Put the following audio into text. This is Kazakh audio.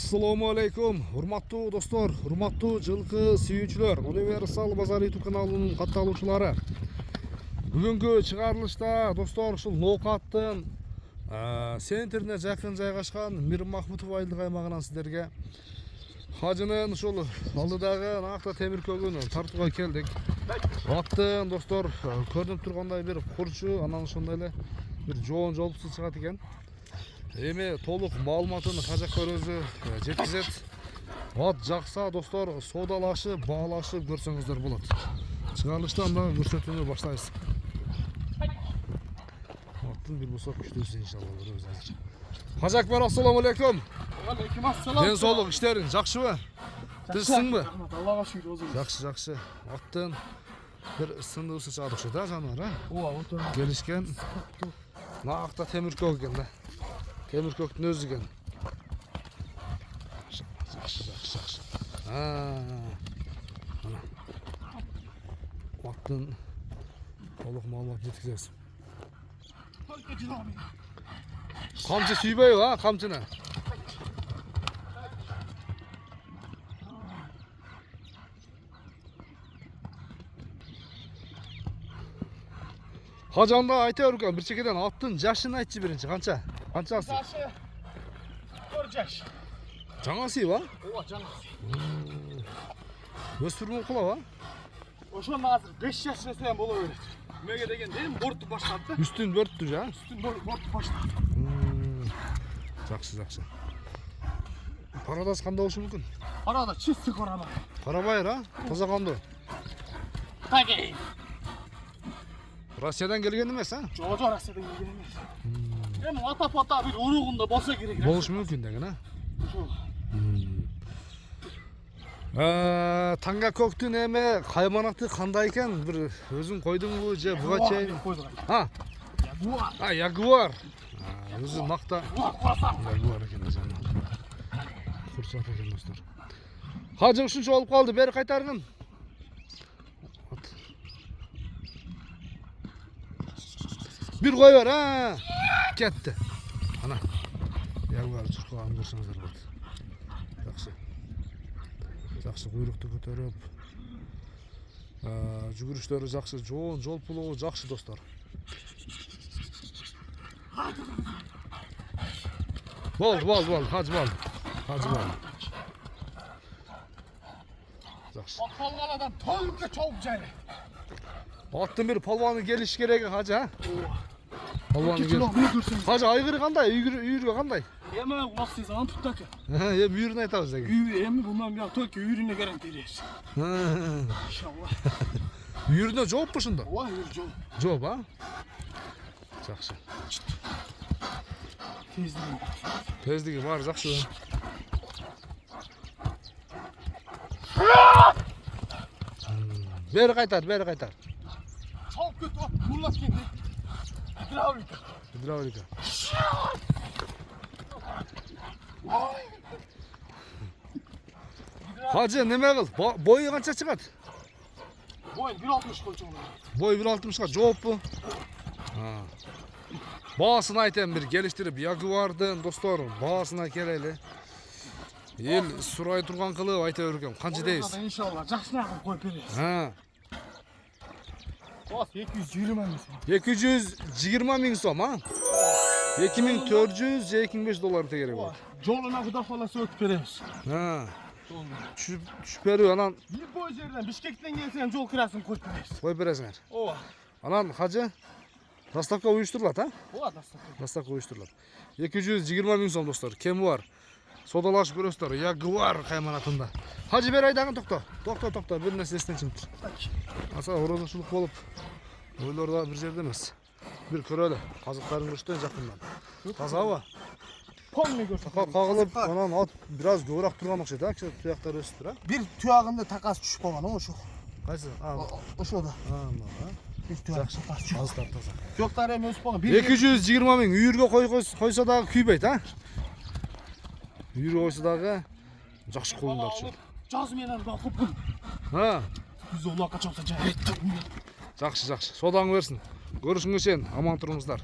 Assalamu alaikum, hurmattуу dostlar, hurmattуу жылкы сүйүүчүлөр, Universal Bazar YouTube kanalынын катталуучулары. Бүгүнкү чыгарылышта достор ушул Ноокаттын центрине жакын жайгашкан Мир Махмутов айылдык аймагынан сиздерге хажынын ушул алдыдагы Наакта темир көгүн тартууга келдик. Аттын достор көрүнүп тургандай бир курчу, анан ошондой эле бир жоон жолпусу чыгат экен. Эми толук маалыматын кажактар өзү жеткизет. Ат жакса достор соодалашып, баалашып көрсөңүздөр болот. Чыгарылыштан да көрсөтүүнү баштайбыз. Аттын бир босок күчтүүсү иншалла көрөбүз азыр. Кажакбар, ассаламу алейкум. Алейкум ассалам. Ден соолук, иштериң жакшыбы? Тынчсыңбы? Аллага шүгүр өзүңүз. Жакшы. Аттын бир сындуусу чыгат окшойт да жаныбар, а? Ооба, отур. Келишкен. Наакта темир көк экен да. Темир көктүн өзү экен. Жакшы. Ana. Аттын толук маалымат жеткизебиз. Камчы сүйбөйбү, а, камчыны? Хажанда айта берген бир чекеден аттын жашын айтчы биринчи, канча? Канчасы? Жашы 4 жаш. Жаңасы ба? Ооба, жаңасы. Өспүрүм кулаба? Ошону азыр 5 жаш жасайм боло берет. Меге деген дейм, борту баштады. Үстүн бөрттү жа? Үстүн борту баштады. Жакшы. Парадасы кандай болушу мүмкүн? Арада чисти корана. Карабайыр, а? Таза кандуу. Тагей. Россиядан келген эмес, а? Жок, Россиядан келген эмес. Эми ата-пата бир уругунда болсо керек. Болушу мүмкүн деген, а? Ошо. Танга көктүн эме кайманаты кандай экен? Бир өзүң койдуңбу же буга чейин? А? Ягуар. Ягуар. Өзү накта ягуар экен жана. Курсат экен достор. Хажы ушунча болуп калды, бери кайтаргын. Bir koy ver, ha. Ketти. Ana. Ягуар чуркаган көрсөңүздөр болот. Жакшы куйрукту көтөрүп. Жүгүрүштөрү жакшы, жоон жолпулугу жакшы достор. Бол, хажы бол. Жакшы. Калган адам толукка чогуп жайлы. Аттын бир полбаны келиш керек, хажы, а? Полбаны Кечилок көрсөң. Хажы айгыры кандай? Үйүргө кандай? Эми улаксыз антыптак. Эми үйүрүн айтабыз деген. Эми bundan bir только үйүрүнө гарантия беребиз. İnşallah. Үйүрүнө жооп ушунда? Ооба, үйүр жооп. Жооп, а? Жакшы. Тездиги бар, жакшы. Бери кайтар. Çok kötü bak, mullak kendi. Hidravlika. Hacı neme kıl? Boyu kança çıkat? Boyun 1.60 koyacağım. Boyu 1.60'a жооп bu. Bağısını ayten bir geliştirip Jaguar'dın dostlar, bağısına keleli. El surayı turgan kılıp ayta örgüm. Kançı deyiz? İnşallah. Жақсына koyup veririz. Ha. Bak 220 bin. 220 bin som, ha? 2400 je 2500 dolar te gerek var. Joluna kuda falan söküp veririz. Ha. Düşüp veriyor anan. Bir boy yerden Bişkek'ten gelsen jol kirasını koyup veririz. Koyup veresinler. Ova. Anan hacı Dastavka uyuşturulat, ha? Ova Dastavka uyuşturulat. 220 bin som dostlar. Kemi var? Sodalaşıp görüyorsunuz. Jaguar kaymanatında. Hacı bir aydağın tokta. Bir nesi esten çıktı. Asa horozuşuluk bolup oylorda bir jerde emas. Bir köreli. Kazıkların görüşten jakından. Таза hava. Polni görsün. Kağılıp anan at biraz göğrak turgan okşaydı, ha? Tuyakları ösüp dur, ha? Bir tuyağında takas düşüp olan o şu. Kaysı? O şu da. Bir tuyağında takas düşüp. Az tartasa. Yoklar hem ösüp olan. 220 bin үйürge koysa dağı küybeyt, ha? Үйürge koysa dağı жақсы қолындар şu. Caz menen bakıp bunu. Ha? Biz ola kaçamsa cahil. Жақсы. Содан көрсін. Көрішіңе сен, аман тұрыңыздар.